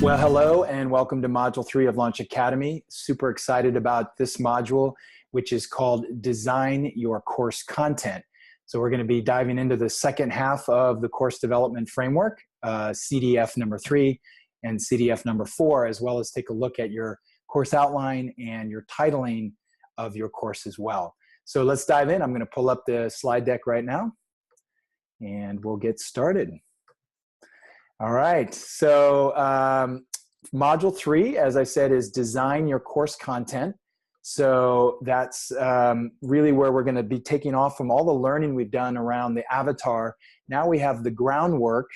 Well, hello and welcome to Module 3 of Launch Academy. Super excited about this module, which is called Design Your Course Content. So we're going to be diving into the second half of the course development framework, CDF number 3 and CDF number 4, as well as take a look at your course outline and your titling of your course as well. So let's dive in. I'm going to pull up the slide deck right now and we'll get started. All right, so Module 3, as I said, is design your course content. So that's really where we're going to be taking off from all the learning we've done around the avatar. Now we have the groundwork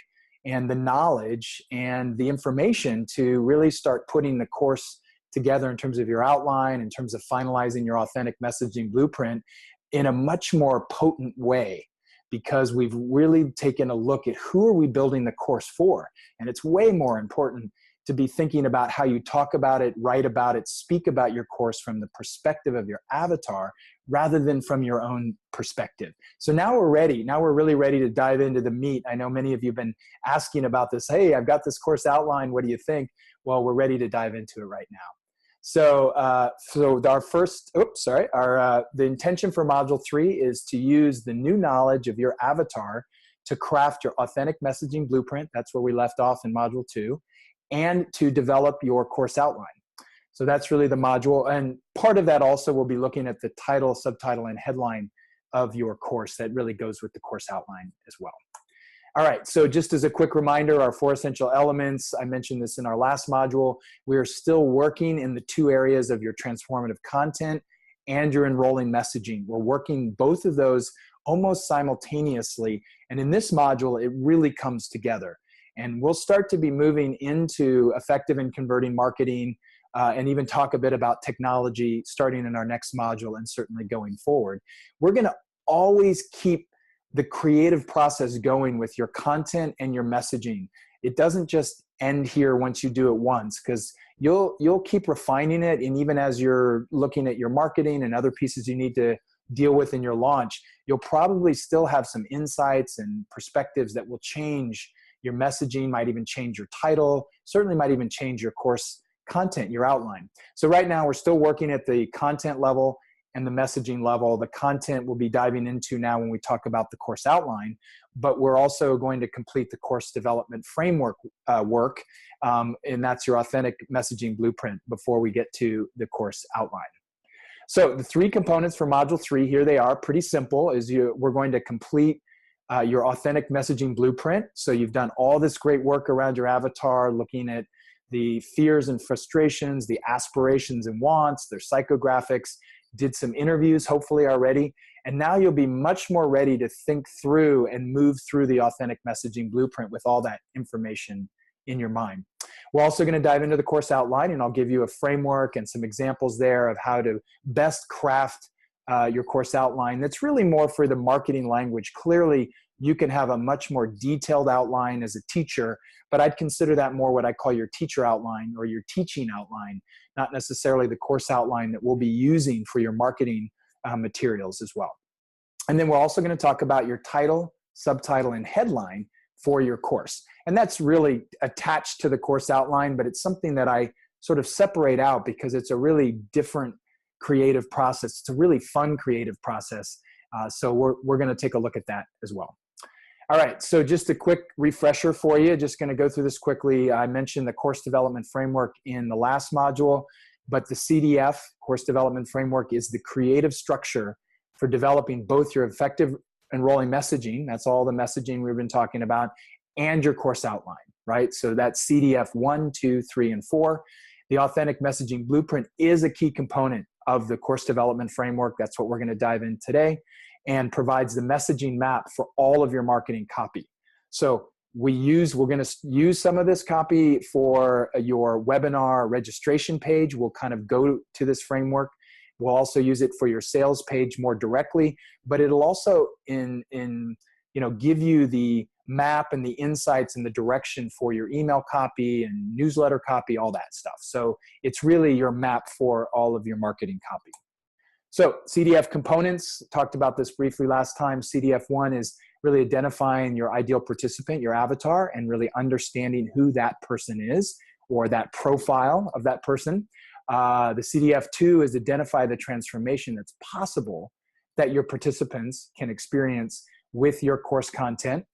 and the knowledge and the information to really start putting the course together in terms of your outline, in terms of finalizing your authentic messaging blueprint in a much more potent way, because we've really taken a look at who are we building the course for. And it's way more important to be thinking about how you talk about it, write about it, speak about your course from the perspective of your avatar rather than from your own perspective. So now we're ready. Now we're really ready to dive into the meat. I know many of you have been asking about this. Hey, I've got this course outline. What do you think? Well, we're ready to dive into it right now. So, our first, the intention for Module 3 is to use the new knowledge of your avatar to craft your authentic messaging blueprint. That's where we left off in Module 2, and to develop your course outline. So that's really the module. And part of that also will be looking at the title, subtitle, and headline of your course that really goes with the course outline as well. All right, so just as a quick reminder, our 4 essential elements, I mentioned this in our last module, we are still working in the 2 areas of your transformative content and your enrolling messaging. We're working both of those almost simultaneously, and in this module, it really comes together. And we'll start to be moving into effective and converting marketing and even talk a bit about technology starting in our next module and certainly going forward. We're gonna always keep the creative process going with your content and your messaging. It doesn't just end here once you do it once, because you'll keep refining it, and even as you're looking at your marketing and other pieces you need to deal with in your launch, you'll probably still have some insights and perspectives that will change your messaging, might even change your title, certainly might even change your course content, your outline. So right now we're still working at the content level and the messaging level. The content we'll be diving into now when we talk about the course outline, but we're also going to complete the course development framework work, and that's your authentic messaging blueprint before we get to the course outline. So the 3 components for Module 3, here they are, pretty simple, we're going to complete your authentic messaging blueprint. So you've done all this great work around your avatar, looking at the fears and frustrations, the aspirations and wants, their psychographics, did some interviews hopefully already, and now you'll be much more ready to think through and move through the authentic messaging blueprint with all that information in your mind. We're also going to dive into the course outline, and I'll give you a framework and some examples there of how to best craft your course outline. That's really more for the marketing language. Clearly, you can have a much more detailed outline as a teacher, but I'd consider that more what I call your teacher outline or your teaching outline, not necessarily the course outline that we'll be using for your marketing materials as well. And then we're also going to talk about your title, subtitle, and headline for your course. And that's really attached to the course outline, but it's something that I sort of separate out because it's a really different creative process. It's a really fun creative process. So we're going to take a look at that as well. All right, so just a quick refresher for you. Just going to go through this quickly. I mentioned the course development framework in the last module, but the CDF, course development framework, is the creative structure for developing both your effective enrolling messaging, that's all the messaging we've been talking about, and your course outline, right? So that's CDF 1, 2, 3, and 4. The authentic messaging blueprint is a key component of the course development framework. That's what we're going to dive in today, and provides the messaging map for all of your marketing copy. So we're going to use some of this copy for your webinar registration page. We'll kind of go to this framework. We'll also use it for your sales page more directly, but it'll also give you the map and the insights and the direction for your email copy and newsletter copy, all that stuff. So it's really your map for all of your marketing copy. So CDF components, talked about this briefly last time. CDF 1 is really identifying your ideal participant, your avatar, and really understanding who that person is. or that profile of that person. The CDF2 is identify the transformation that's possible that your participants can experience with your course content.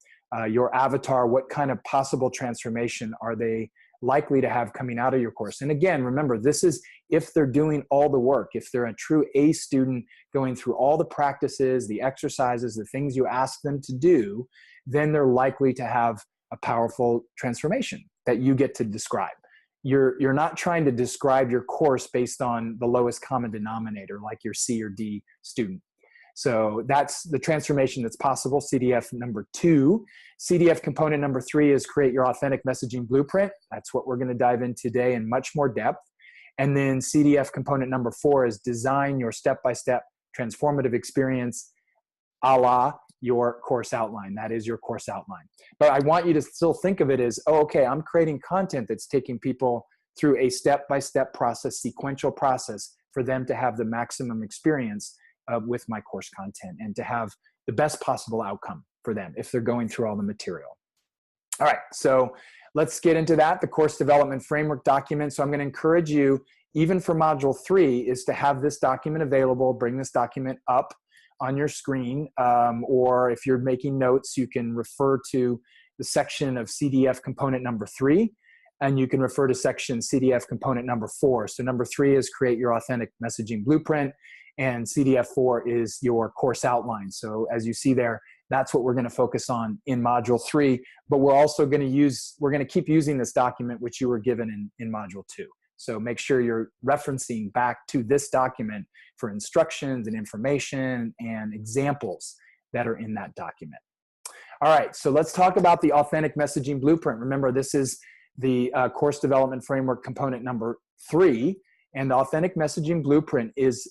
Your avatar, what kind of possible transformation are they likely to have coming out of your course? And again, remember, this is if they're doing all the work, if they're a true A student going through all the practices, the exercises, the things you ask them to do, then they're likely to have a powerful transformation that you get to describe. You're not trying to describe your course based on the lowest common denominator, like your C or D student. So that's the transformation that's possible, CDF number 2. CDF component number 3 is create your authentic messaging blueprint. That's what we're going to dive into today in much more depth. And then CDF component number 4 is design your step-by-step transformative experience a la your course outline. That is your course outline. But I want you to still think of it as, oh, okay, I'm creating content that's taking people through a step-by-step process, sequential process for them to have the maximum experience with my course content and to have the best possible outcome for them if they're going through all the material. All right, so let's get into that, the course development framework document. So I'm going to encourage you, even for module 3, is to have this document available. Bring this document up on your screen, or if you're making notes, you can refer to the section of CDF component number 3, and you can refer to section CDF component number 4. So number 3 is create your authentic messaging blueprint, and CDF 4 is your course outline. So as you see there, that's what we're going to focus on in module 3, but we're also going to keep using this document which you were given in module 2. So make sure you're referencing back to this document for instructions and information and examples that are in that document. All right, so let's talk about the authentic messaging blueprint. Remember, this is the course development framework component number 3, and the authentic messaging blueprint is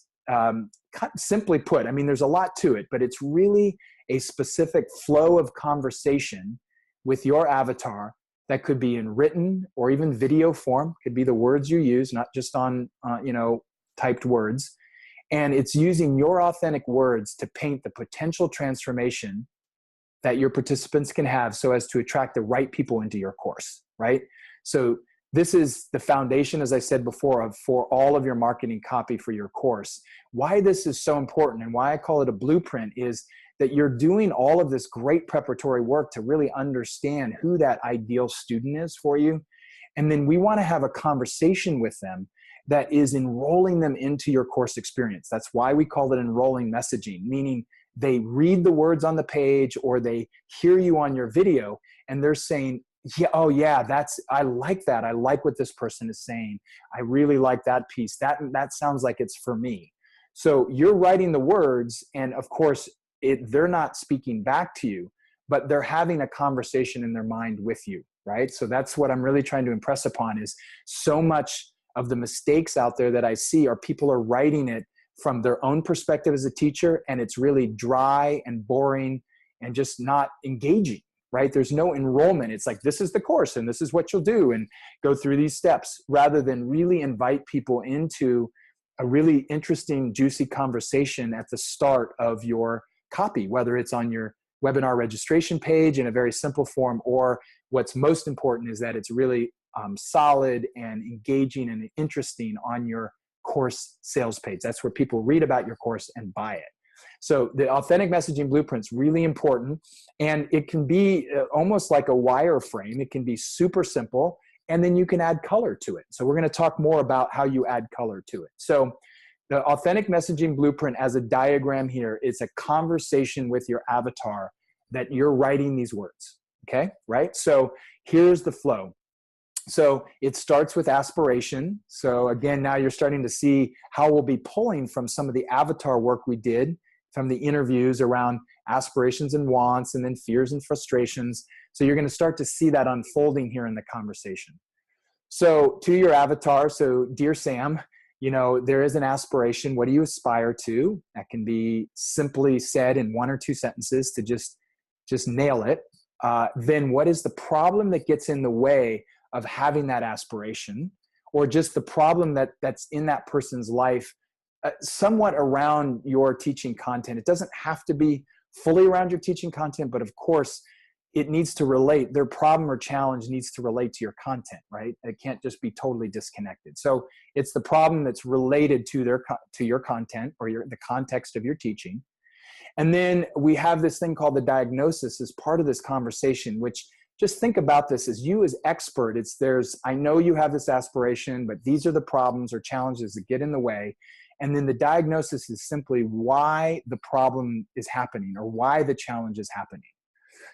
simply put, I mean, there's a lot to it, but it's really a specific flow of conversation with your avatar that could be in written or even video form, could be the words you use, not just on typed words. And it's using your authentic words to paint the potential transformation that your participants can have so as to attract the right people into your course, right? So this is the foundation, as I said before, for all of your marketing copy for your course. Why this is so important and why I call it a blueprint is that you're doing all of this great preparatory work to really understand who that ideal student is for you. And then we want to have a conversation with them that is enrolling them into your course experience. That's why we call it enrolling messaging, meaning they read the words on the page or they hear you on your video and they're saying, yeah, oh yeah, I like that. I like what this person is saying. I really like that piece. That sounds like it's for me. So you're writing the words, and of course, they're not speaking back to you, but they're having a conversation in their mind with you, right? So that's what I'm really trying to impress upon is so much of the mistakes out there that I see are people are writing it from their own perspective as a teacher, and it's really dry and boring and just not engaging, right? There's no enrollment. It's like, this is the course and this is what you'll do and go through these steps, rather than really invite people into a really interesting, juicy conversation at the start of your copy, whether it's on your webinar registration page in a very simple form, or what's most important is that it's really solid and engaging and interesting on your course sales page. That's where people read about your course and buy it. So the authentic messaging blueprint is really important, and it can be almost like a wireframe. It can be super simple, and then you can add color to it. So we're going to talk more about how you add color to it. So the authentic messaging blueprint as a diagram here is a conversation with your avatar that you're writing these words, okay, right? So here's the flow. So it starts with aspiration. So again, now you're starting to see how we'll be pulling from some of the avatar work we did from the interviews around aspirations and wants, and then fears and frustrations. So you're going to start to see that unfolding here in the conversation. So to your avatar, so dear Sam, there is an aspiration. What do you aspire to? That can be simply said in 1 or 2 sentences to just nail it. Then what is the problem that gets in the way of having that aspiration, or just the problem that's in that person's life, somewhat around your teaching content? It doesn't have to be fully around your teaching content, but of course, it needs to relate. Their problem or challenge needs to relate to your content, right? It can't just be totally disconnected. So it's the problem that's related to your content or the context of your teaching. And then we have this thing called the diagnosis as part of this conversation, which, just think about this as you as expert. I know you have this aspiration, but these are the problems or challenges that get in the way. And then the diagnosis is simply why the problem is happening or why the challenge is happening.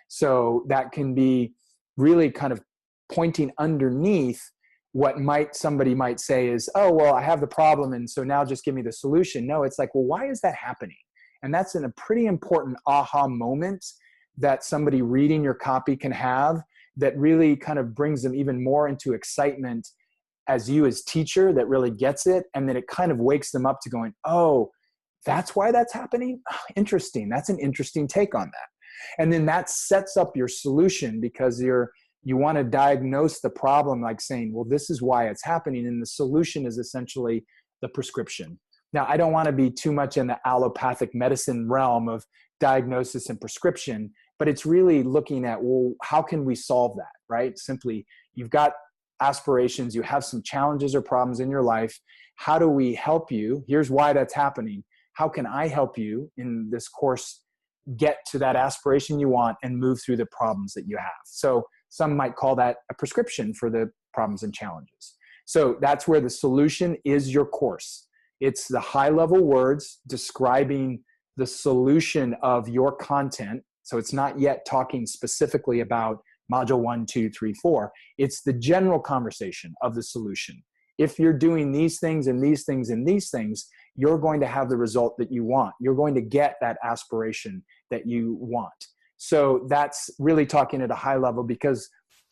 So that can be really kind of pointing underneath what somebody might say is, oh, well, I have the problem, and so now just give me the solution. No, it's like, well, why is that happening? And that's a pretty important aha moment that somebody reading your copy can have that really kind of brings them even more into excitement as you as teacher that really gets it. And then it kind of wakes them up to going, oh, that's why that's happening? Oh, interesting. That's an interesting take on that. And then that sets up your solution, because you want to diagnose the problem, like saying, well, this is why it's happening. And the solution is essentially the prescription. Now, I don't want to be too much in the allopathic medicine realm of diagnosis and prescription, but it's really looking at, well, how can we solve that, right? Simply, you've got aspirations, you have some challenges or problems in your life. How do we help you? Here's why that's happening. How can I help you in this course get to that aspiration you want and move through the problems that you have? So some might call that a prescription for the problems and challenges. So that's where the solution is your course. It's the high-level words describing the solution of your content. So it's not yet talking specifically about module 1, 2, 3, 4. It's the general conversation of the solution. If you're doing these things and these things and these things, you're going to have the result that you want. You're going to get that aspiration that you want. So that's really talking at a high level, because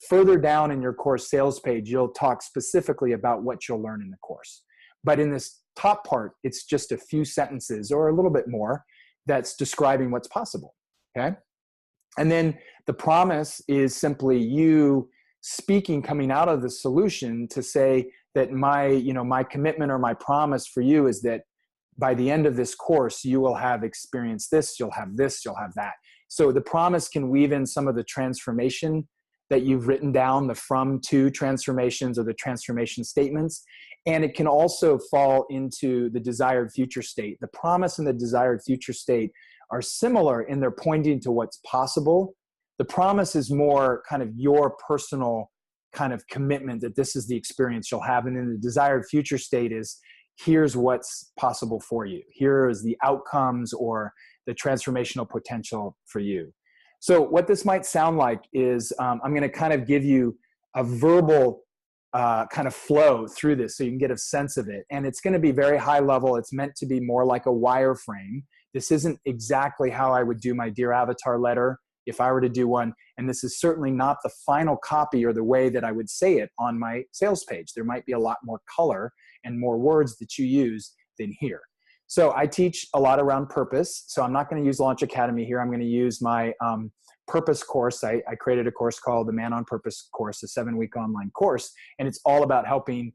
further down in your course sales page, you'll talk specifically about what you'll learn in the course. But in this top part, it's just a few sentences or a little bit more that's describing what's possible, okay? And then the promise is simply you speaking, coming out of the solution to say that my commitment or my promise for you is that by the end of this course, you will have experienced this, you'll have this, you'll have that. So the promise can weave in some of the transformation that you've written down, the from to transformations or the transformation statements. And it can also fall into the desired future state. The promise and the desired future state are similar in their pointing to what's possible. The promise is more kind of your personal kind of commitment that this is the experience you'll have. And then the desired future state is, here's what's possible for you. Here is the outcomes or the transformational potential for you. So what this might sound like is I'm going to kind of give you a verbal kind of flow through this so you can get a sense of it. And it's going to be very high level. It's meant to be more like a wireframe. This isn't exactly how I would do my Dear Avatar letter if I were to do one. And this is certainly not the final copy or the way that I would say it on my sales page. There might be a lot more color and more words that you use than here. So I teach a lot around purpose. So I'm not going to use Launch Academy here. I'm going to use my purpose course. I created a course called the Man on Purpose course, a 7-week online course. And it's all about helping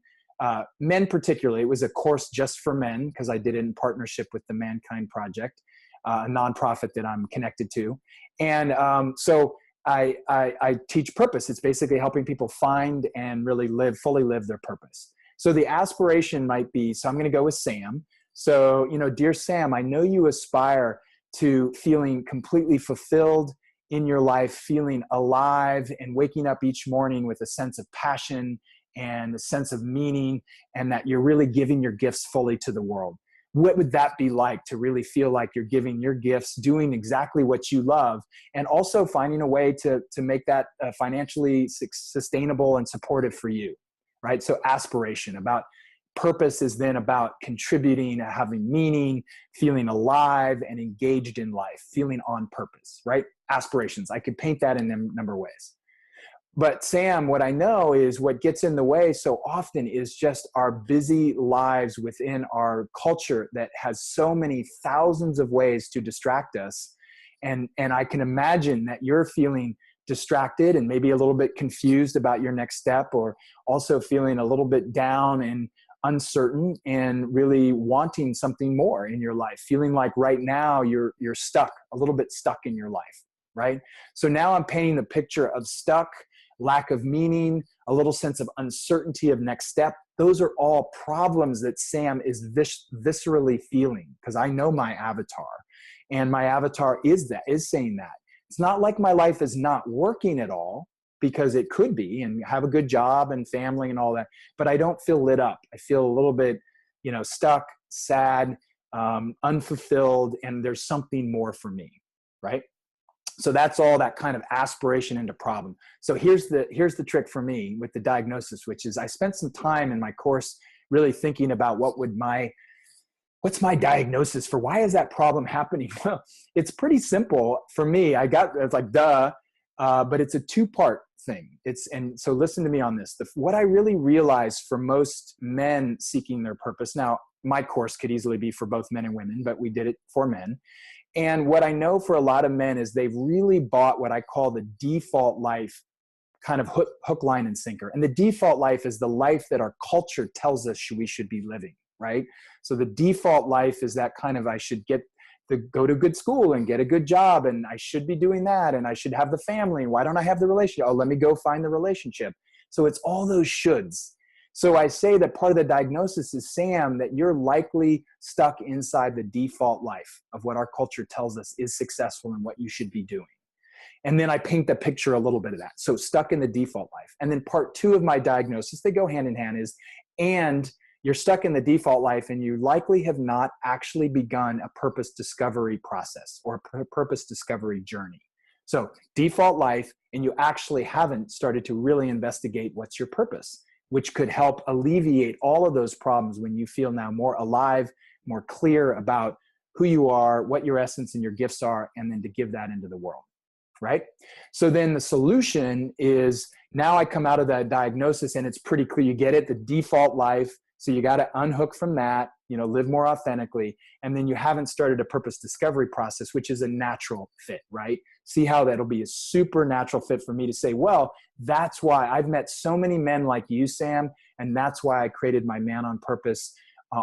men particularly. It was a course just for men because I did it in partnership with the Mankind Project, a nonprofit that I'm connected to. And so I teach purpose. It's basically helping people find and really fully live their purpose. So the aspiration might be, so I'm going to go with Sam. So, dear Sam, I know you aspire to feeling completely fulfilled in your life, feeling alive and waking up each morning with a sense of passion and a sense of meaning, and that you're really giving your gifts fully to the world. What would that be like to really feel like you're giving your gifts, doing exactly what you love, and also finding a way to make that financially sustainable and supportive for you, right? So aspiration, about purpose is then about contributing, having meaning, feeling alive and engaged in life, feeling on purpose, right? Aspirations. I could paint that in a number of ways. But Sam, what I know is what gets in the way so often is just our busy lives within our culture that has so many thousands of ways to distract us. And I can imagine that you're feeling distracted and maybe a little bit confused about your next step, or also feeling a little bit down and uncertain and really wanting something more in your life, feeling like right now you're stuck, a little bit stuck in your life, right? So now I'm painting the picture of stuck, lack of meaning, a little sense of uncertainty of next step. Those are all problems that Sam is viscerally feeling, because I know my avatar, and my avatar is saying that. It's not like my life is not working at all, because it could be, and have a good job and family and all that, but I don't feel lit up. I feel a little bit, stuck, sad, unfulfilled, and there's something more for me, right? So that's all that kind of aspiration into problem. So here's the trick for me with the diagnosis, which is I spent some time in my course really thinking about what's my diagnosis for why is that problem happening? Well, it's pretty simple for me. It's like, duh, but it's a two-part thing. And so listen to me on this. What I really realized for most men seeking their purpose, now my course could easily be for both men and women, but we did it for men. And what I know for a lot of men is they've really bought what I call the default life, kind of hook, line, and sinker. And the default life is the life that our culture tells us we should be living, right? So the default life is that kind of, I should go to good school and get a good job, and I should be doing that, and I should have the family. Why don't I have the relationship? Oh, let me go find the relationship. So it's all those shoulds. So I say that part of the diagnosis is, Sam, that you're likely stuck inside the default life of what our culture tells us is successful and what you should be doing. And then I paint the picture a little bit of that. So stuck in the default life. And then part two of my diagnosis, they go hand in hand, is, and you're stuck in the default life and you likely have not actually begun a purpose discovery process or a purpose discovery journey. So default life, and you actually haven't started to really investigate what's your purpose, which could help alleviate all of those problems when you feel now more alive, more clear about who you are, what your essence and your gifts are, and then to give that into the world, right? So then the solution is, now I come out of that diagnosis and it's pretty clear. You get it, the default life. So you got to unhook from that, live more authentically. And then you haven't started a purpose discovery process, which is a natural fit, right? See how that'll be a super natural fit for me to say, well, that's why I've met so many men like you, Sam. And that's why I created my Man on Purpose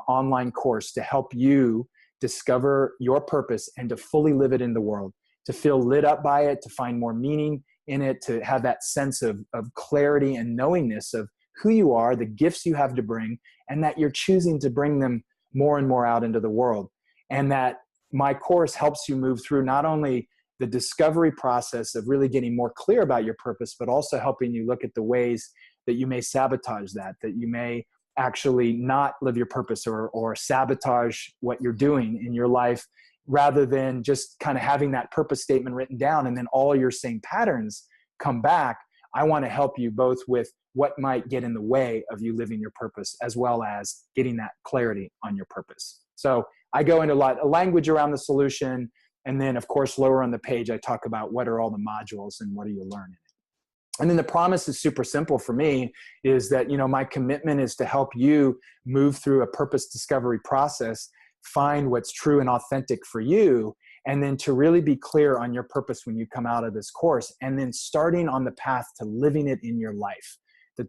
online course, to help you discover your purpose and to fully live it in the world, to feel lit up by it, to find more meaning in it, to have that sense of clarity and knowingness of who you are, the gifts you have to bring, and that you're choosing to bring them more and more out into the world. And that my course helps you move through not only the discovery process of really getting more clear about your purpose, but also helping you look at the ways that you may sabotage that you may actually not live your purpose or sabotage what you're doing in your life, rather than just kind of having that purpose statement written down and then all your same patterns come back. I want to help you both with what might get in the way of you living your purpose, as well as getting that clarity on your purpose. So I go into a lot of language around the solution. And then, of course, lower on the page, I talk about what are all the modules and what do you learn in it. And then the promise is super simple for me, is that, my commitment is to help you move through a purpose discovery process, find what's true and authentic for you, and then to really be clear on your purpose when you come out of this course, and then starting on the path to living it in your life.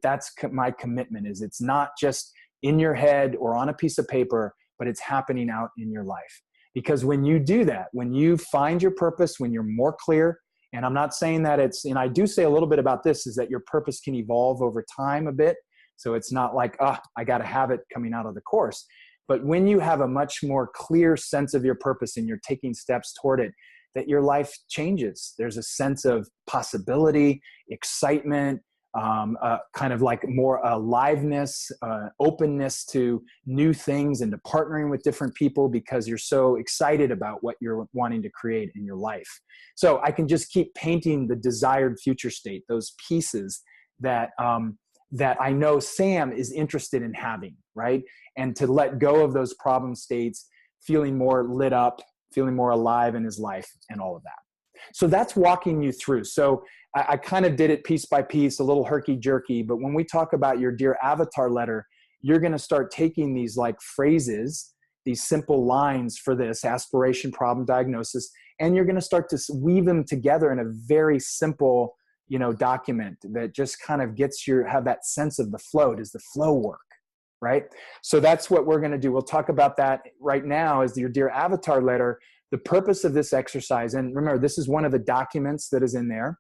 That's my commitment, is it's not just in your head or on a piece of paper, but it's happening out in your life. Because when you do that, when you find your purpose, when you're more clear, and I'm not saying that and I do say a little bit about this, is that your purpose can evolve over time a bit. So it's not like, I got to have it coming out of the course. But when you have a much more clear sense of your purpose and you're taking steps toward it, that your life changes. There's a sense of possibility, excitement, kind of like more aliveness, openness to new things and to partnering with different people, because you're so excited about what you're wanting to create in your life. So I can just keep painting the desired future state, those pieces that I know Sam is interested in having, right? And to let go of those problem states, feeling more lit up, feeling more alive in his life, and all of that. So that's walking you through. So I kind of did it piece by piece, a little herky-jerky, but when we talk about your Dear Avatar letter, you're going to start taking these like phrases, these simple lines for this aspiration, problem, diagnosis, and you're going to start to weave them together in a very simple, document that just kind of have that sense of the flow. Does the flow work? Right? So that's what we're going to do. We'll talk about that right now as your Dear Avatar letter. the purpose of this exercise, and remember, this is one of the documents that is in there.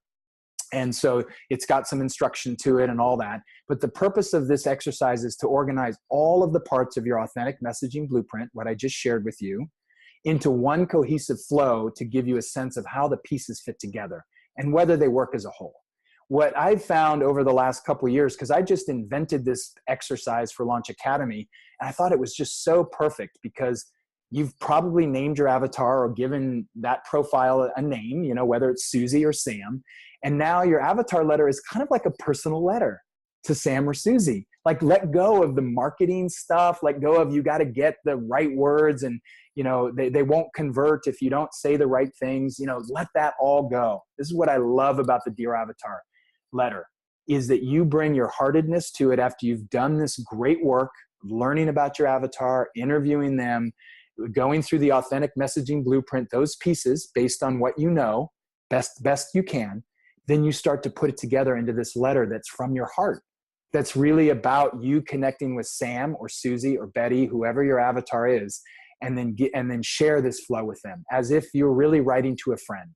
And so it's got some instruction to it and all that. But the purpose of this exercise is to organize all of the parts of your authentic messaging blueprint, what I just shared with you, into one cohesive flow to give you a sense of how the pieces fit together and whether they work as a whole. What I've found over the last couple of years, because I just invented this exercise for Launch Academy, and I thought it was just so perfect because you've probably named your avatar or given that profile a name, you know, whether it's Susie or Sam. And now your avatar letter is kind of like a personal letter to Sam or Susie. Like, let go of the marketing stuff, let go of you got to get the right words and, you know, they won't convert if you don't say the right things, you know, let that all go. This is what I love about the Dear Avatar letter, is that you bring your heartedness to it after you've done this great work, learning about your avatar, interviewing them, going through the authentic messaging blueprint, those pieces based on what you know, best you can. Then you start to put it together into this letter that's from your heart. That's really about you connecting with Sam or Susie or Betty, whoever your avatar is, and then share this flow with them as if you're really writing to a friend.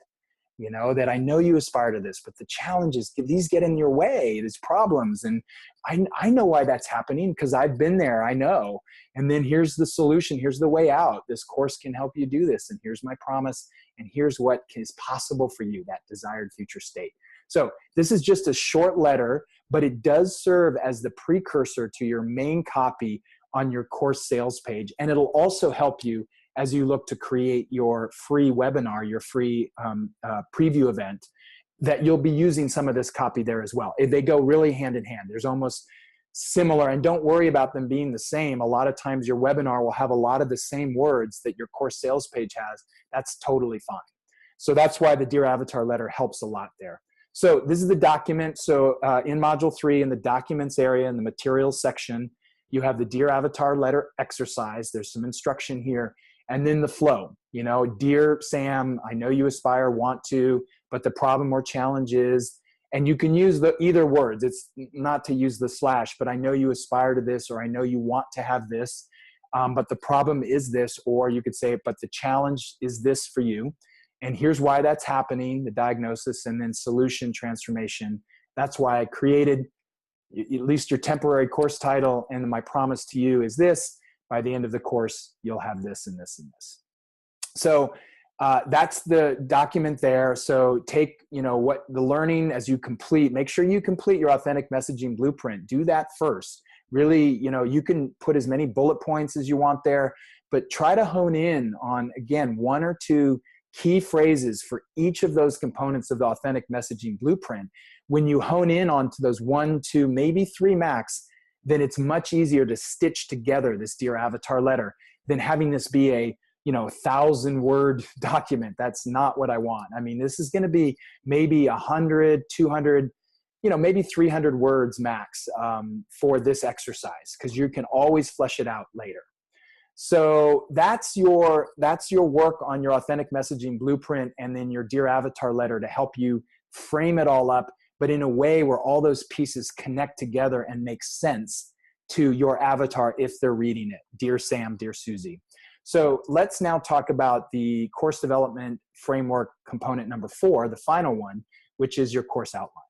You know, that I know you aspire to this, but the challenges, these get in your way, there's problems. And I know why that's happening because I've been there, I know. And then here's the solution, here's the way out. This course can help you do this. And here's my promise. And here's what is possible for you, that desired future state. So this is just a short letter, but it does serve as the precursor to your main copy on your course sales page. And it'll also help you as you look to create your free webinar, your free preview event, that you'll be using some of this copy there as well. They go really hand in hand. There's almost similar, and don't worry about them being the same. A lot of times your webinar will have a lot of the same words that your course sales page has. That's totally fine. So that's why the Dear Avatar letter helps a lot there. So this is the document. So in Module 3, in the Documents area, in the Materials section, you have the Dear Avatar letter exercise. There's some instruction here. And then the flow, you know, Dear Sam, I know you aspire, want to, but the problem or challenge is, and you can use either words. It's not to use the slash, but I know you aspire to this, or I know you want to have this, but the problem is this, or you could say, but the challenge is this for you. And here's why that's happening, the diagnosis, and then solution, transformation. That's why I created at least your temporary course title, and my promise to you is this. By the end of the course, you'll have this and this and this. So that's the document there. So take, you know, what the learning as you complete, make sure you complete your authentic messaging blueprint. Do that first. Really, you know, you can put as many bullet points as you want there, but try to hone in on, again, 1 or 2 key phrases for each of those components of the authentic messaging blueprint. When you hone in onto those 1, 2, maybe 3 max, then it's much easier to stitch together this Dear Avatar letter than having this be a, you know, 1,000-word document. That's not what I want. I mean, this is going to be maybe 100, 200, you know, maybe 300 words max for this exercise, because you can always flesh it out later. So that's your work on your authentic messaging blueprint, and then your Dear Avatar letter to help you frame it all up, but in a way where all those pieces connect together and make sense to your avatar if they're reading it. Dear Sam, Dear Susie. So let's now talk about the course development framework component number 4, the final one, which is your course outline.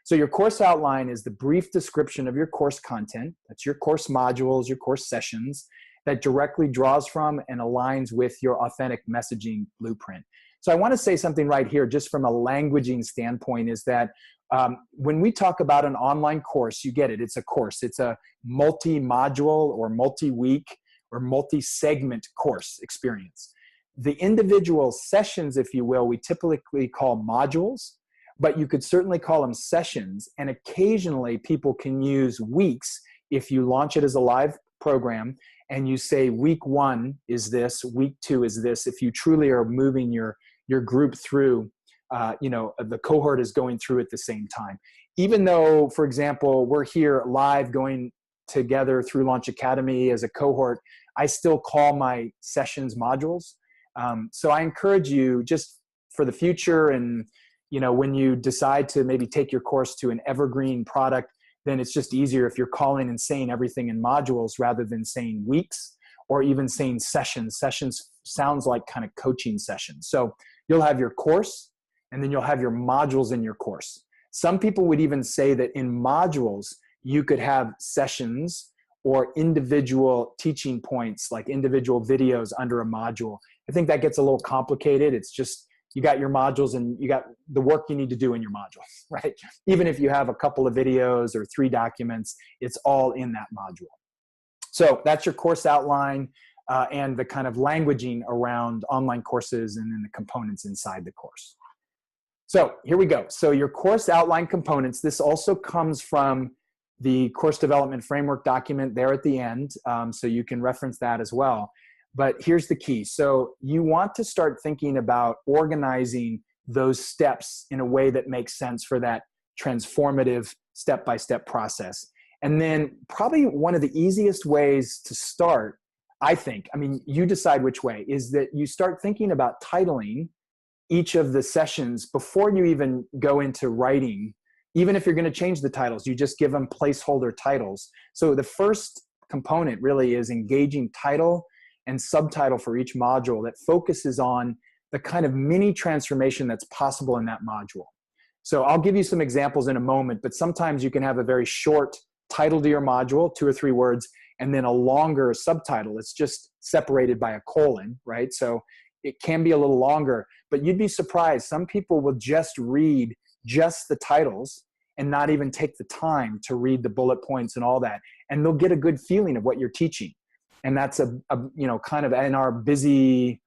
So your course outline is the brief description of your course content. That's your course modules, your course sessions, that directly draws from and aligns with your authentic messaging blueprint. So I want to say something right here, just from a languaging standpoint, is that when we talk about an online course, you get it. It's a course. It's a multi-module or multi-week or multi-segment course experience. The individual sessions, if you will, we typically call modules, but you could certainly call them sessions. And occasionally people can use weeks if you launch it as a live program and you say week 1 is this, week 2 is this. If you truly are moving your group through, you know, the cohort is going through at the same time. Even though, for example, we're here live going together through Launch Academy as a cohort, I still call my sessions modules. So I encourage you, just for the future, and, you know, when you decide to maybe take your course to an evergreen product, then it's just easier if you're calling and saying everything in modules rather than saying weeks, or even saying sessions. Sessions sounds like kind of coaching sessions. So you'll have your course, and then you'll have your modules in your course. Some people would even say that in modules, you could have sessions or individual teaching points, like individual videos under a module. I think that gets a little complicated. It's just, you got your modules and you got the work you need to do in your module, right? Even if you have a couple of videos or 3 documents, it's all in that module. So that's your course outline and the kind of languaging around online courses and then the components inside the course. So here we go. So your course outline components, this also comes from the course development framework document there at the end. So you can reference that as well. But here's the key. So you want to start thinking about organizing those steps in a way that makes sense for that transformative step-by-step process. And then probably one of the easiest ways to start, I think, I mean, you decide which way, is that you start thinking about titling each of the sessions before you even go into writing. Even if you're going to change the titles, you just give them placeholder titles. So the first component really is engaging title and subtitle for each module that focuses on the kind of mini transformation that's possible in that module. So I'll give you some examples in a moment, but sometimes you can have a very short title to your module, 2 or 3 words, and then a longer subtitle. It's just separated by a colon, right? So it can be a little longer, but you'd be surprised. Some people will just read just the titles and not even take the time to read the bullet points and all that. And they'll get a good feeling of what you're teaching. And that's a you know, kind of in our busy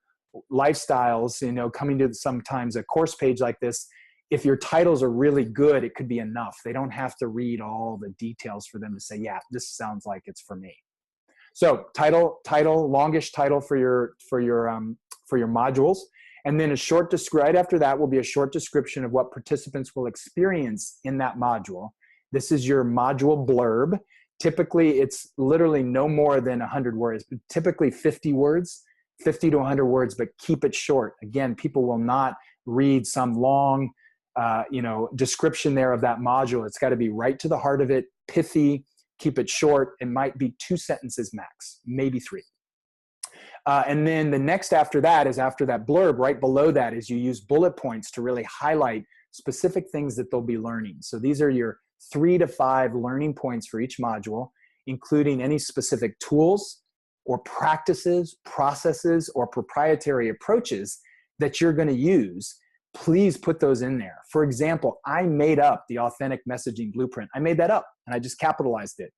lifestyles, you know, coming to sometimes a course page like this, if your titles are really good, it could be enough. They don't have to read all the details for them to say, yeah, this sounds like it's for me. So title, longish title for your modules. And then a short right after that will be a short description of what participants will experience in that module. This is your module blurb. Typically, it's literally no more than 100 words, but typically 50 words, 50 to 100 words, but keep it short. Again, people will not read some long, you know, description there of that module. It's got to be right to the heart of it, pithy, keep it short. It might be 2 sentences max, maybe 3. And then the next after that is after that blurb, right below that is you use bullet points to really highlight specific things that they'll be learning. So these are your 3 to 5 learning points for each module, including any specific tools or practices, processes, or proprietary approaches that you're going to use. Please put those in there. For example, I made up the Authentic Messaging Blueprint. I made that up and I just capitalized it.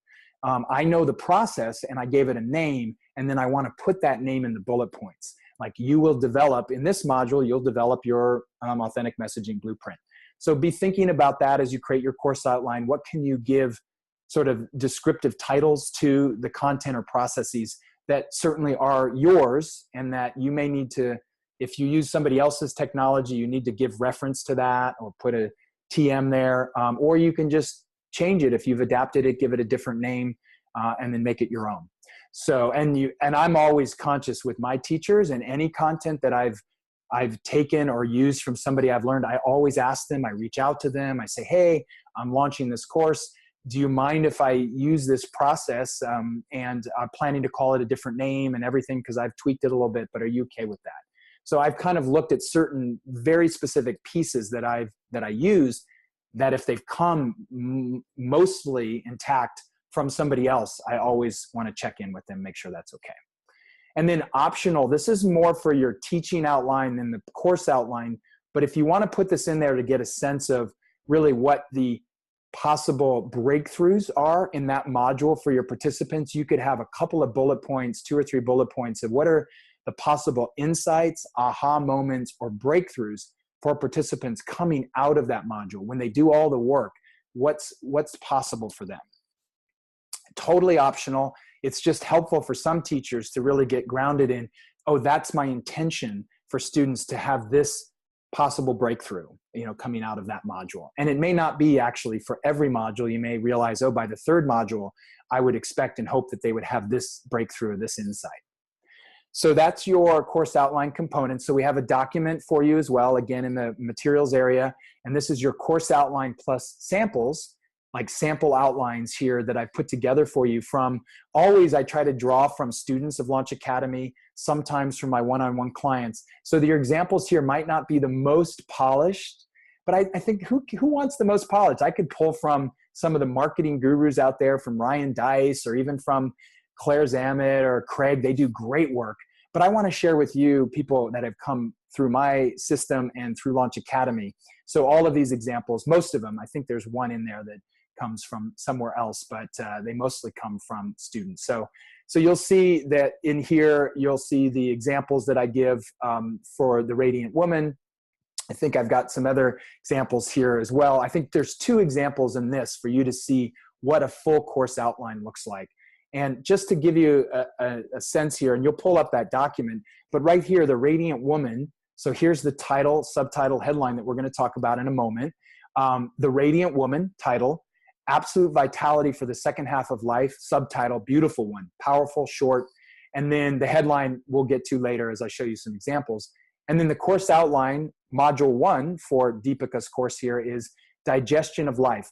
I know the process and I gave it a name, and then I want to put that name in the bullet points. Like, you will develop, in this module, you'll develop your Authentic Messaging Blueprint. So be thinking about that as you create your course outline. What can you give sort of descriptive titles to the content or processes that certainly are yours, and that you may need to, if you use somebody else's technology, you need to give reference to that or put a TM there, or you can just change it. If you've adapted it, give it a different name, and then make it your own. So, and I'm always conscious with my teachers, and any content that I've taken or used from somebody I've learned, I always ask them, I reach out to them, I say, hey, I'm launching this course. Do you mind if I use this process? And I'm planning to call it a different name and everything, because I've tweaked it a little bit, but are you okay with that? So I've kind of looked at certain very specific pieces that I use, that if they've come mostly intact from somebody else, I always want to check in with them, make sure that's okay. And then optional, this is more for your teaching outline than the course outline, but if you want to put this in there to get a sense of really what the possible breakthroughs are in that module for your participants, you could have a couple of bullet points, 2 or 3 bullet points of what are the possible insights, aha moments, or breakthroughs for participants coming out of that module. When they do all the work, what's possible for them? Totally optional. It's just helpful for some teachers to really get grounded in, oh, that's my intention for students to have this possible breakthrough, you know, coming out of that module. And it may not be actually for every module. You may realize, oh, by the 3rd module, I would expect and hope that they would have this breakthrough, this insight. So that's your course outline component. So we have a document for you as well, again, in the materials area. And this is your course outline plus samples. like sample outlines here that I've put together for you from always. I try to draw from students of Launch Academy, sometimes from my one-on-one clients. So that your examples here might not be the most polished, but I think who wants the most polished? I could pull from some of the marketing gurus out there, from Ryan Deiss, or even from Claire Zammit or Craig. They do great work. But I want to share with you people that have come through my system and through Launch Academy. So all of these examples, most of them, I think there's one in there that comes from somewhere else, but they mostly come from students. So you'll see that in here, you'll see the examples that I give for the Radiant Woman. I think I've got some other examples here as well. I think there's 2 examples in this for you to see what a full course outline looks like. And just to give you a sense here, and you'll pull up that document, but right here, the Radiant Woman. So here's the title, subtitle, headline that we're going to talk about in a moment. The Radiant Woman title, Absolute Vitality for the Second Half of Life, subtitle, beautiful one, powerful, short. And then the headline we'll get to later as I show you some examples. And then the course outline, module 1 for Deepika's course here is Digestion of Life,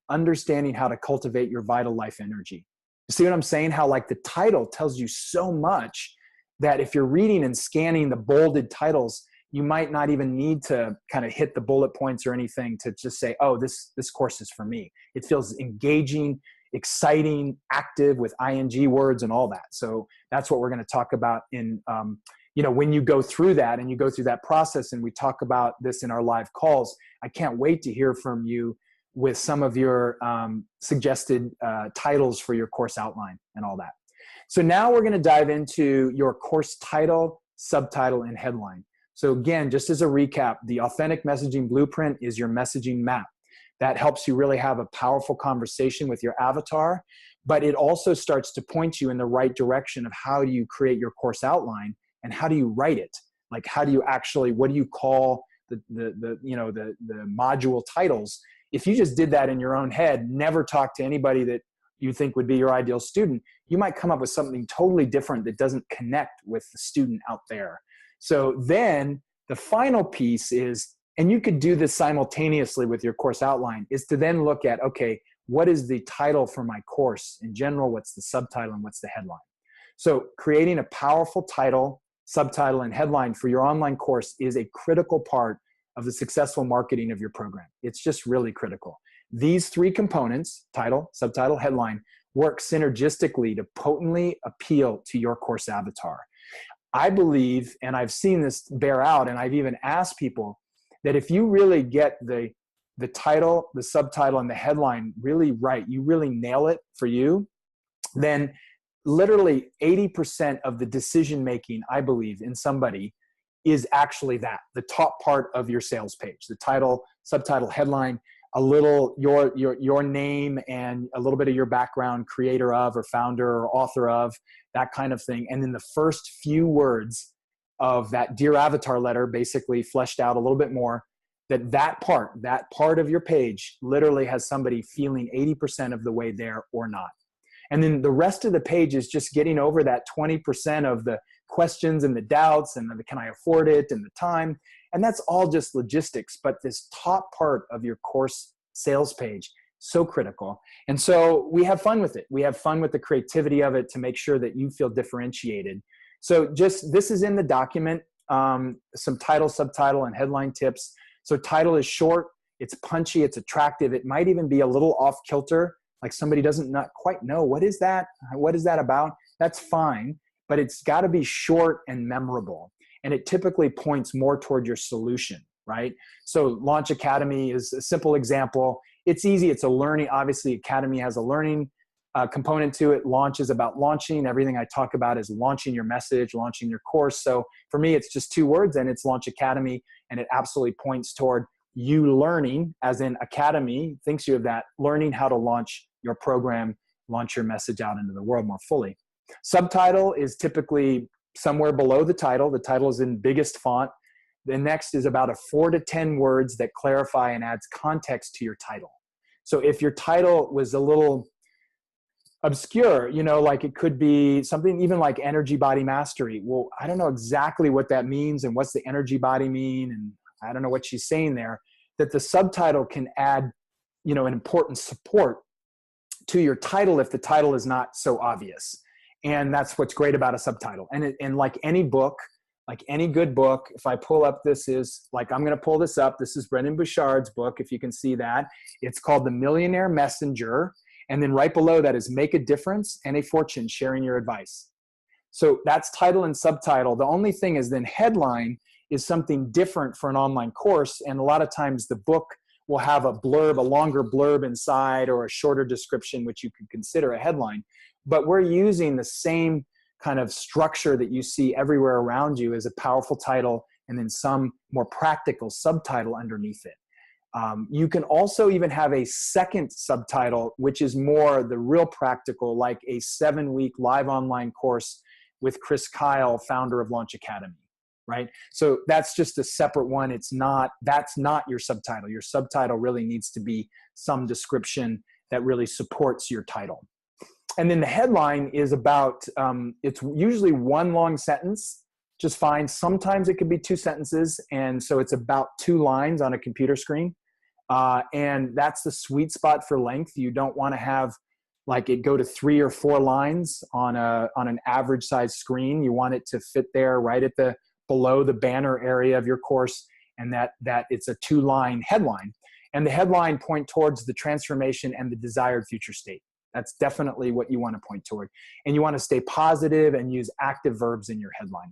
understanding how to cultivate your vital life energy. You see what I'm saying? How like the title tells you so much that if you're reading and scanning the bolded titles, you might not even need to kind of hit the bullet points or anything to just say, oh, this course is for me. It feels engaging, exciting, active with ing words and all that. So that's what we're going to talk about in, when you go through that and you go through that process, and we talk about this in our live calls. I can't wait to hear from you with some of your suggested titles for your course outline and all that. So now we're going to dive into your course title, subtitle, and headline. So again, just as a recap, the Authentic Messaging Blueprint is your messaging map. That helps you really have a powerful conversation with your avatar, but it also starts to point you in the right direction of how do you create your course outline and how do you write it? Like how do you actually, what do you call the module titles? If you just did that in your own head, never talk to anybody that you think would be your ideal student, you might come up with something totally different that doesn't connect with the student out there. So then the final piece is, and you could do this simultaneously with your course outline, is to then look at, okay, what is the title for my course in general? What's the subtitle and what's the headline? So creating a powerful title, subtitle, and headline for your online course is a critical part of the successful marketing of your program. It's just really critical. These 3 components, title, subtitle, headline, work synergistically to potently appeal to your course avatar. I believe, and I've seen this bear out, and I've even asked people that if you really get the title, the subtitle, and the headline really right, you really nail it for you, then literally 80% of the decision-making, I believe, in somebody is actually that, the top part of your sales page, the title, subtitle, headline, a little your name and a little bit of your background, creator of or founder or author of, that kind of thing. And then the first few words of that Dear Avatar letter, basically fleshed out a little bit more, that part of your page literally has somebody feeling 80% of the way there or not. And then the rest of the page is just getting over that 20% of the questions and the doubts and the can I afford it and the time. And that's all just logistics. But this top part of your course sales page, so critical. And so we have fun with it. We have fun with the creativity of it to make sure that you feel differentiated. So just, this is in the document, some title, subtitle, and headline tips. So title is short, it's punchy, it's attractive. It might even be a little off kilter, like somebody doesn't not quite know, what is that about? That's fine, but it's got to be short and memorable. And it typically points more toward your solution, right? So Launch Academy is a simple example. It's easy. It's a learning, obviously Academy has a learning component to it. Launch is about launching. Everything I talk about is launching your message, launching your course. So for me, it's just 2 words and it's Launch Academy. And it absolutely points toward you learning, as in Academy thinks you of that, learning how to launch your program, launch your message out into the world more fully. Subtitle is typically somewhere below the title. The title is in biggest font. The next is about 4 to 10 words that clarify and adds context to your title. So if your title was a little obscure, like it could be something even like Energy Body Mastery. Well, I don't know exactly what that means and what's the energy body mean, and I don't know what she's saying there, that the subtitle can add an important support to your title if the title is not so obvious. And that's what's great about a subtitle. And like any book, like any good book, if I pull up, I'm going to pull this up. This is Brendon Burchard's book, if you can see that. It's called The Millionaire Messenger. And then right below that is Make a Difference and a Fortune, Sharing Your Advice. So that's title and subtitle. The only thing is then headline is something different for an online course. And a lot of times the book will have a blurb, a longer blurb inside, or a shorter description, which you could consider a headline. But we're using the same kind of structure that you see everywhere around you as a powerful title and then some more practical subtitle underneath it. You can also even have a second subtitle, which is more the real practical, like a 7-week live online course with Chris Kyle, founder of Launch Academy, right? So that's just a separate one. That's not your subtitle. Your subtitle really needs to be some description that really supports your title. And then the headline is about, it's usually one long sentence, just fine. Sometimes it could be 2 sentences. And so it's about 2 lines on a computer screen. And that's the sweet spot for length. You don't want to have like it go to 3 or 4 lines on an average size screen. You want it to fit there right at below the banner area of your course, and that it's a 2-line headline. And the headline point towards the transformation and the desired future state. That's definitely what you want to point toward. And you want to stay positive and use active verbs in your headline.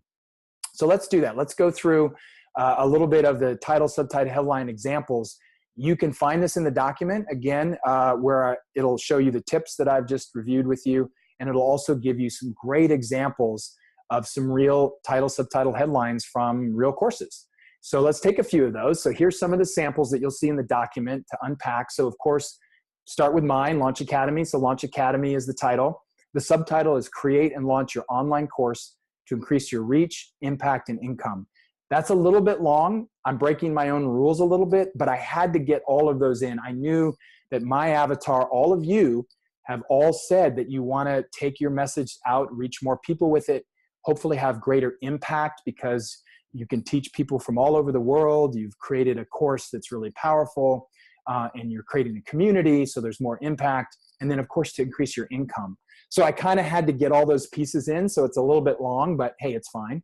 So let's do that. Let's go through a little bit of the title, subtitle, headline examples. You can find this in the document, again, where it'll show you the tips that I've just reviewed with you. And it'll also give you some great examples of some real title, subtitle, headlines from real courses. So let's take a few of those. So here's some of the samples that you'll see in the document to unpack. So of course, start with mine, Launch Academy. So Launch Academy is the title. The subtitle is Create and Launch Your Online Course to Increase Your Reach, Impact, and Income. That's a little bit long. I'm breaking my own rules a little bit, but I had to get all of those in. I knew that my avatar, all of you, have all said that you want to take your message out, reach more people with it, hopefully have greater impact because you can teach people from all over the world. You've created a course that's really powerful. And you're creating a community, so there's more impact. And then, of course, to increase your income. So I kind of had to get all those pieces in, so it's a little bit long, but hey, it's fine.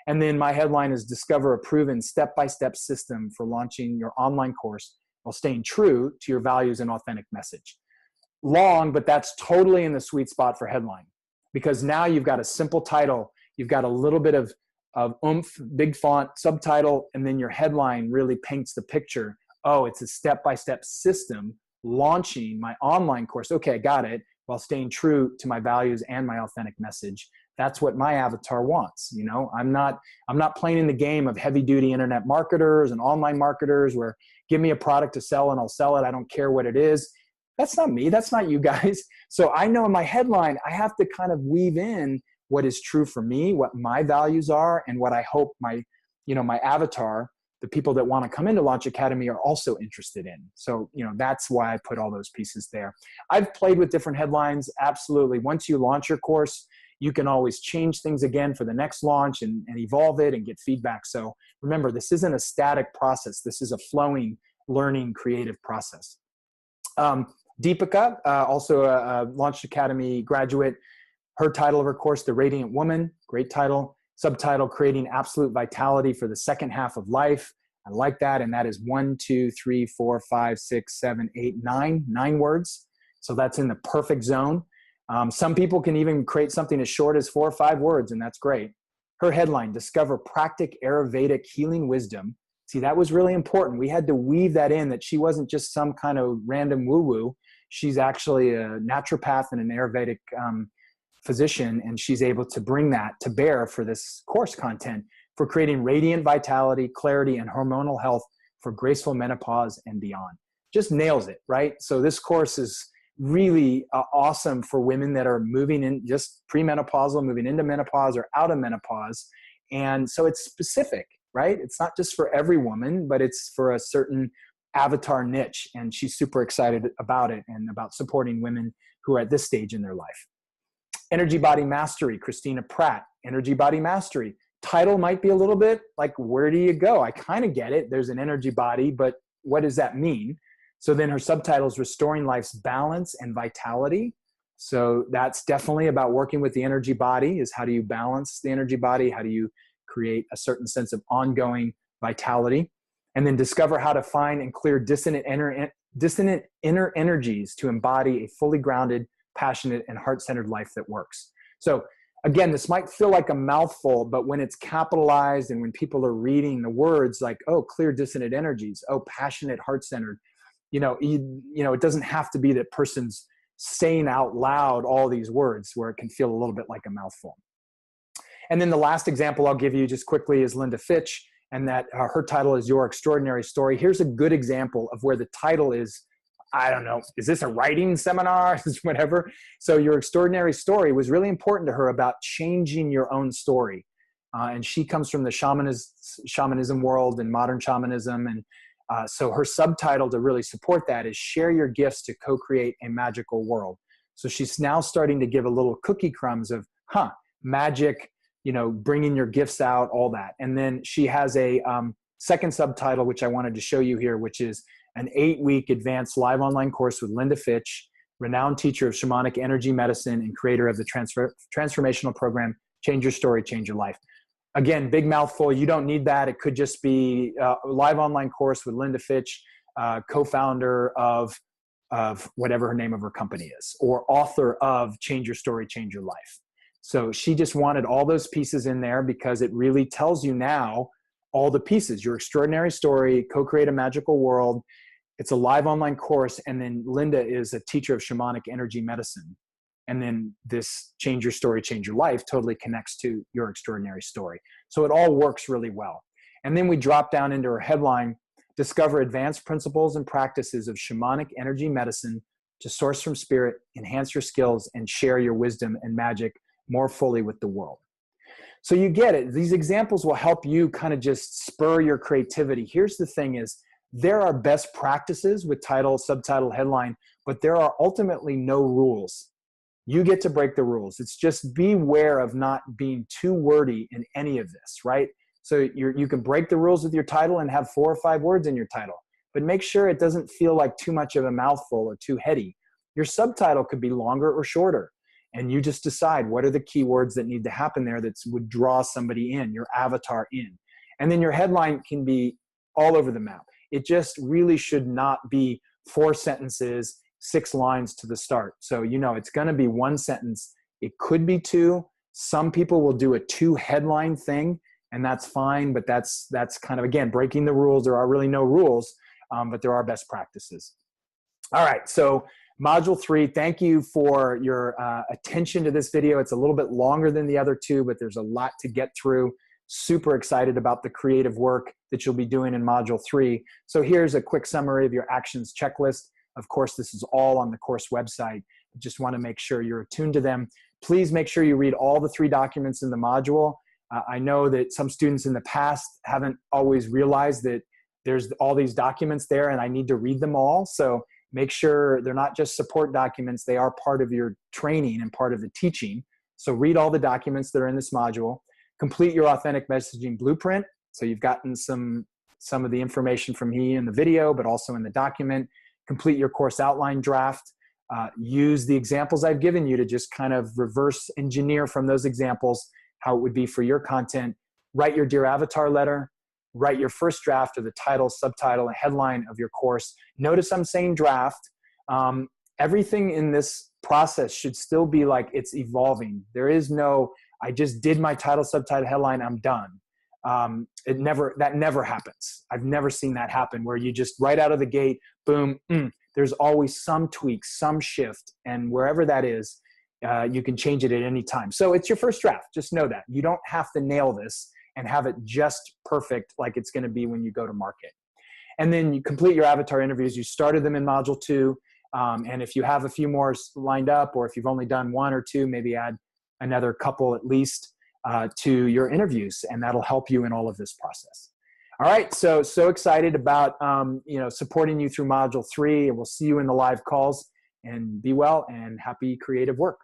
And then my headline is Discover a Proven Step-by-Step System for Launching Your Online Course while Staying True to Your Values and Authentic Message. Long, but that's totally in the sweet spot for headline, because now you've got a simple title, you've got a little bit of oomph, big font, subtitle, and then your headline really paints the picture. Oh, it's a step-by-step system launching my online course. Okay, I got it, while staying true to my values and my authentic message. That's what my avatar wants. I'm not playing in the game of heavy-duty internet marketers and online marketers where give me a product to sell and I'll sell it. I don't care what it is. That's not me. That's not you guys. So I know in my headline, I have to kind of weave in what is true for me, what my values are, and what I hope my avatar, the people that want to come into Launch Academy, are also interested in. So, that's why I put all those pieces there. I've played with different headlines. Absolutely. Once you launch your course, you can always change things again for the next launch and evolve it and get feedback. So remember, this isn't a static process. This is a flowing, learning, creative process. Deepika, also a Launch Academy graduate, her title of her course, The Radiant Woman, great title. Subtitle, Creating Absolute Vitality for the Second Half of Life. I like that. And that is 1, 2, 3, 4, 5, 6, 7, 8, 9 words. So that's in the perfect zone. Some people can even create something as short as 4 or 5 words, and that's great. Her headline, Discover Practic Ayurvedic Healing Wisdom. See, that was really important. We had to weave that in, that she wasn't just some kind of random woo-woo. She's actually a naturopath and an Ayurvedic physician, and she's able to bring that to bear for this course content for creating radiant vitality, clarity, and hormonal health for graceful menopause and beyond. Just nails it, right? So this course is really awesome for women that are moving in just premenopausal, moving into menopause or out of menopause. And so it's specific, right? It's not just for every woman, but it's for a certain avatar niche. And she's super excited about it and about supporting women who are at this stage in their life. Energy Body Mastery, Christina Pratt, Energy Body Mastery. Title might be a little bit like, where do you go? I kind of get it. There's an energy body, but what does that mean? So then her subtitle is Restoring Life's Balance and Vitality. So that's definitely about working with the energy body, is how do you balance the energy body? How do you create a certain sense of ongoing vitality? And then discover how to find and clear dissonant inner energies to embody a fully grounded, passionate, and heart-centered life that works. So again, this might feel like a mouthful, but when it's capitalized and when people are reading the words like, oh, clear dissonant energies, oh, passionate, heart-centered, it doesn't have to be that person's saying out loud all these words where it can feel a little bit like a mouthful. And then the last example I'll give you just quickly is Linda Fitch, and that her title is Your Extraordinary Story. Here's a good example of where the title is, I don't know, is this a writing seminar? Whatever. So Your Extraordinary Story was really important to her about changing your own story. And she comes from the shamanism world and modern shamanism. And so her subtitle to really support that is Share Your Gifts to Co-Create a Magical World. So she's now starting to give a little cookie crumbs of, magic, bringing your gifts out, all that. And then she has a second subtitle, which I wanted to show you here, which is an 8-week advanced live online course with Linda Fitch, renowned teacher of shamanic energy medicine and creator of the transformational program, Change Your Story, Change Your Life. Again, big mouthful. You don't need that. It could just be a live online course with Linda Fitch, co-founder of whatever her name of her company is, or author of Change Your Story, Change Your Life. So she just wanted all those pieces in there because it really tells you now all the pieces. Your extraordinary story, co-create a magical world. It's a live online course. And then Linda is a teacher of shamanic energy medicine. And then this Change Your Story, Change Your Life totally connects to Your Extraordinary Story. So it all works really well. And then we drop down into her headline, Discover Advanced Principles and Practices of Shamanic Energy Medicine to Source from Spirit, Enhance Your Skills, and Share Your Wisdom and Magic more fully with the world. So you get it. These examples will help you kind of just spur your creativity. Here's the thing is, there are best practices with title, subtitle, headline, but there are ultimately no rules. You get to break the rules. It's just beware of not being too wordy in any of this, right? So you can break the rules with your title and have 4 or 5 words in your title, but make sure it doesn't feel like too much of a mouthful or too heady. Your subtitle could be longer or shorter, and you just decide what are the keywords that need to happen there that would draw somebody in, your avatar in. And then your headline can be all over the map. It just really should not be 4 sentences, 6 lines to the start. So, it's going to be 1 sentence. It could be 2. Some people will do a 2 headline thing, and that's fine. But that's kind of, again, breaking the rules. There are really no rules, but there are best practices. All right. So Module 3, thank you for your attention to this video. It's a little bit longer than the other 2, but there's a lot to get through. Super excited about the creative work that you'll be doing in Module 3. So here's a quick summary of your actions checklist. Of course, this is all on the course website. Just want to make sure you're attuned to them. Please make sure you read all the 3 documents in the module. I know that some students in the past haven't always realized that there's all these documents there and I need to read them all. So make sure they're not just support documents. They are part of your training and part of the teaching. So read all the documents that are in this module. Complete your authentic messaging blueprint. So you've gotten some of the information from me in the video, but also in the document. Complete your course outline draft. Use the examples I've given you to just kind of reverse engineer from those examples how it would be for your content. Write your Dear Avatar letter. Write your first draft of the title, subtitle, and headline of your course. Notice I'm saying draft. Everything in this process should still be like it's evolving. There is no, I just did my title, subtitle, headline, I'm done. That never happens. I've never seen that happen where you just right out of the gate, boom, there's always some tweak, some shift, and wherever that is, you can change it at any time. So it's your first draft. Just know that. You don't have to nail this and have it just perfect like it's going to be when you go to market. And then you complete your avatar interviews. You started them in Module 2. And if you have a few more lined up, or if you've only done 1 or 2, maybe add another couple at least to your interviews, and that'll help you in all of this process. All right, so excited about supporting you through Module 3, and we'll see you in the live calls, and be well and happy creative work.